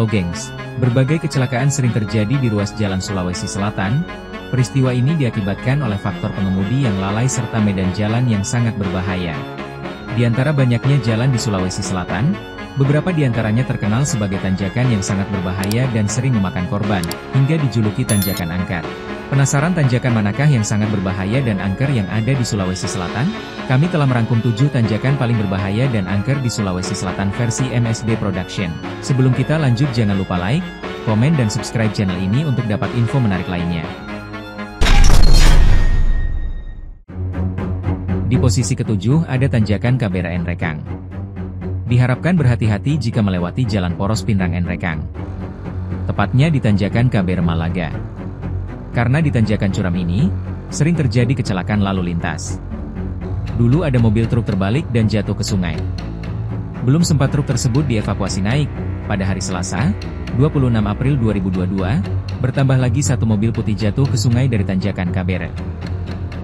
Halo gengs, berbagai kecelakaan sering terjadi di ruas jalan Sulawesi Selatan. Peristiwa ini diakibatkan oleh faktor pengemudi yang lalai serta medan jalan yang sangat berbahaya. Di antara banyaknya jalan di Sulawesi Selatan, beberapa di antaranya terkenal sebagai tanjakan yang sangat berbahaya dan sering memakan korban, hingga dijuluki tanjakan angker. Penasaran tanjakan manakah yang sangat berbahaya dan angker yang ada di Sulawesi Selatan? Kami telah merangkum 7 tanjakan paling berbahaya dan angker di Sulawesi Selatan versi MSD Production. Sebelum kita lanjut, jangan lupa like, komen dan subscribe channel ini untuk dapat info menarik lainnya. Di posisi ke-7 ada tanjakan KBR Nrekang. Diharapkan berhati-hati jika melewati jalan poros Pinrang Nrekang. Tepatnya di tanjakan KBR Malaga. Karena di tanjakan curam ini, sering terjadi kecelakaan lalu lintas. Dulu ada mobil truk terbalik dan jatuh ke sungai. Belum sempat truk tersebut dievakuasi naik, pada hari Selasa, 26 April 2022, bertambah lagi satu mobil putih jatuh ke sungai dari tanjakan KBR.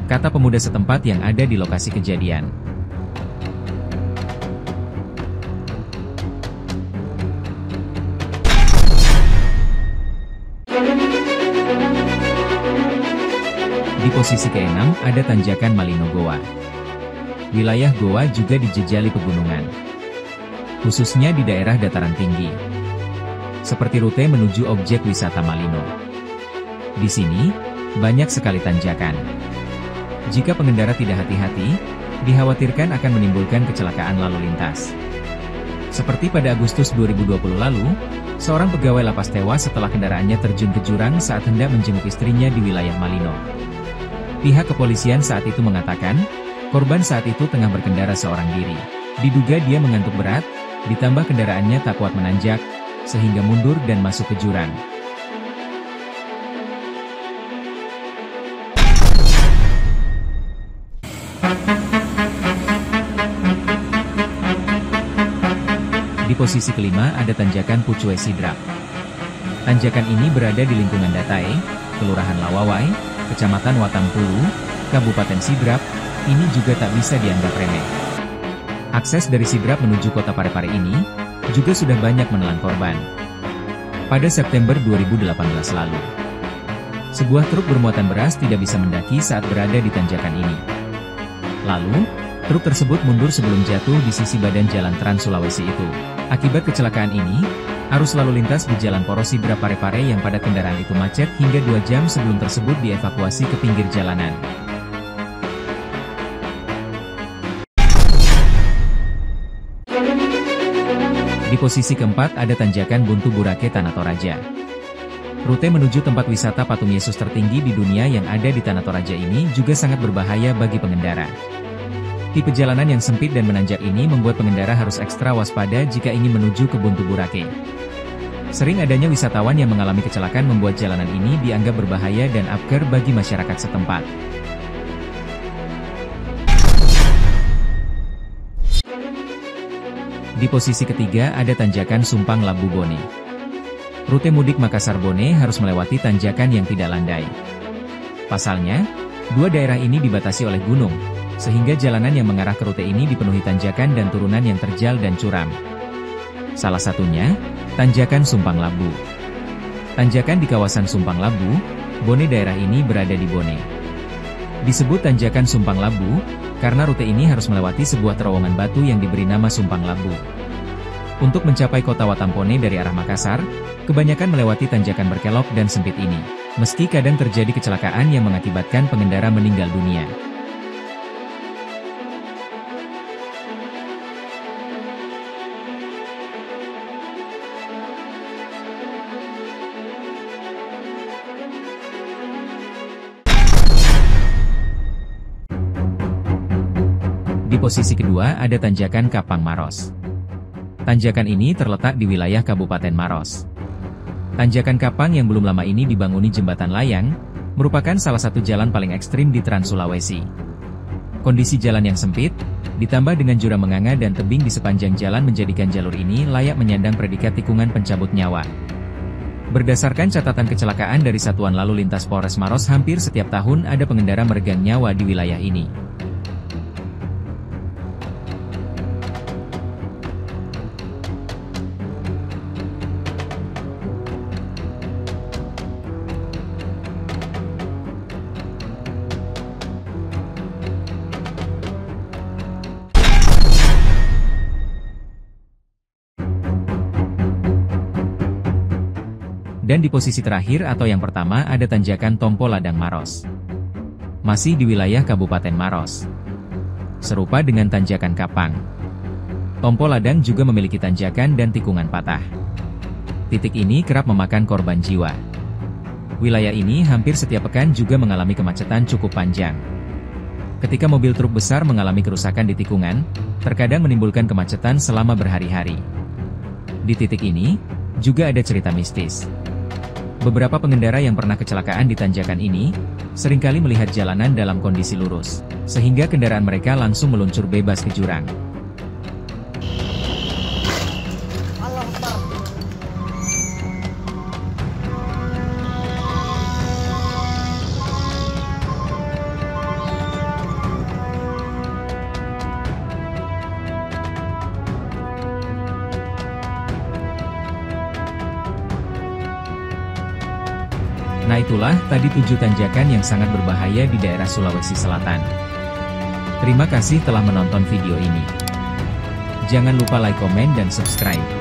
Kata pemuda setempat yang ada di lokasi kejadian. Di posisi ke-6 ada tanjakan Malino Goa. Wilayah Goa juga dijejali pegunungan, khususnya di daerah dataran tinggi, seperti rute menuju objek wisata Malino. Di sini, banyak sekali tanjakan. Jika pengendara tidak hati-hati, dikhawatirkan akan menimbulkan kecelakaan lalu lintas. Seperti pada Agustus 2020 lalu, seorang pegawai lapas tewas setelah kendaraannya terjun ke jurang saat hendak menjenguk istrinya di wilayah Malino. Pihak kepolisian saat itu mengatakan, korban saat itu tengah berkendara seorang diri. Diduga dia mengantuk berat, ditambah kendaraannya tak kuat menanjak, sehingga mundur dan masuk ke jurang. Di posisi kelima ada tanjakan Pucue Sidrap. Tanjakan ini berada di lingkungan Datae, Kelurahan Lawawai, Kecamatan Watampulu, Kabupaten Sidrap. Ini juga tak bisa dianggap remeh. Akses dari Sidrap menuju kota Parepare ini juga sudah banyak menelan korban. Pada September 2018 lalu, sebuah truk bermuatan beras tidak bisa mendaki saat berada di tanjakan ini. Lalu, truk tersebut mundur sebelum jatuh di sisi badan jalan Trans Sulawesi itu. Akibat kecelakaan ini, arus lalu lintas di jalan poros Sidrap Parepare yang padat kendaraan itu macet hingga 2 jam sebelum tersebut dievakuasi ke pinggir jalanan. Di posisi keempat ada tanjakan Buntu Burake Tanah Toraja. Rute menuju tempat wisata patung Yesus tertinggi di dunia yang ada di Tanah Toraja ini juga sangat berbahaya bagi pengendara. Tipe jalanan yang sempit dan menanjak ini membuat pengendara harus ekstra waspada jika ingin menuju ke Buntu Burake. Sering adanya wisatawan yang mengalami kecelakaan membuat jalanan ini dianggap berbahaya dan apker bagi masyarakat setempat. Di posisi ketiga ada tanjakan Sumpang Labu Bone. Rute mudik Makassar Bone harus melewati tanjakan yang tidak landai. Pasalnya, dua daerah ini dibatasi oleh gunung, sehingga jalanan yang mengarah ke rute ini dipenuhi tanjakan dan turunan yang terjal dan curam. Salah satunya, tanjakan Sumpang Labu. Tanjakan di kawasan Sumpang Labu, Bone daerah ini berada di Bone. Disebut tanjakan Sumpang Labu, karena rute ini harus melewati sebuah terowongan batu yang diberi nama Sumpang Labu. Untuk mencapai kota Watampone dari arah Makassar, kebanyakan melewati tanjakan berkelok dan sempit ini. Meski kadang terjadi kecelakaan yang mengakibatkan pengendara meninggal dunia. Di posisi kedua ada tanjakan Kapang Maros. Tanjakan ini terletak di wilayah Kabupaten Maros. Tanjakan Kapang yang belum lama ini dibanguni jembatan layang, merupakan salah satu jalan paling ekstrim di Trans Sulawesi. Kondisi jalan yang sempit, ditambah dengan jurang menganga dan tebing di sepanjang jalan menjadikan jalur ini layak menyandang predikat tikungan pencabut nyawa. Berdasarkan catatan kecelakaan dari Satuan Lalu Lintas Polres Maros, hampir setiap tahun ada pengendara meregang nyawa di wilayah ini. Dan di posisi terakhir atau yang pertama ada tanjakan Tompo Ladang Maros. Masih di wilayah Kabupaten Maros. Serupa dengan tanjakan Kapang, Tompo Ladang juga memiliki tanjakan dan tikungan patah. Titik ini kerap memakan korban jiwa. Wilayah ini hampir setiap pekan juga mengalami kemacetan cukup panjang. Ketika mobil truk besar mengalami kerusakan di tikungan, terkadang menimbulkan kemacetan selama berhari-hari. Di titik ini, juga ada cerita mistis. Beberapa pengendara yang pernah kecelakaan di tanjakan ini, seringkali melihat jalanan dalam kondisi lurus, sehingga kendaraan mereka langsung meluncur bebas ke jurang. Nah itulah tadi 7 tanjakan yang sangat berbahaya di daerah Sulawesi Selatan. Terima kasih telah menonton video ini. Jangan lupa like, komen, dan subscribe.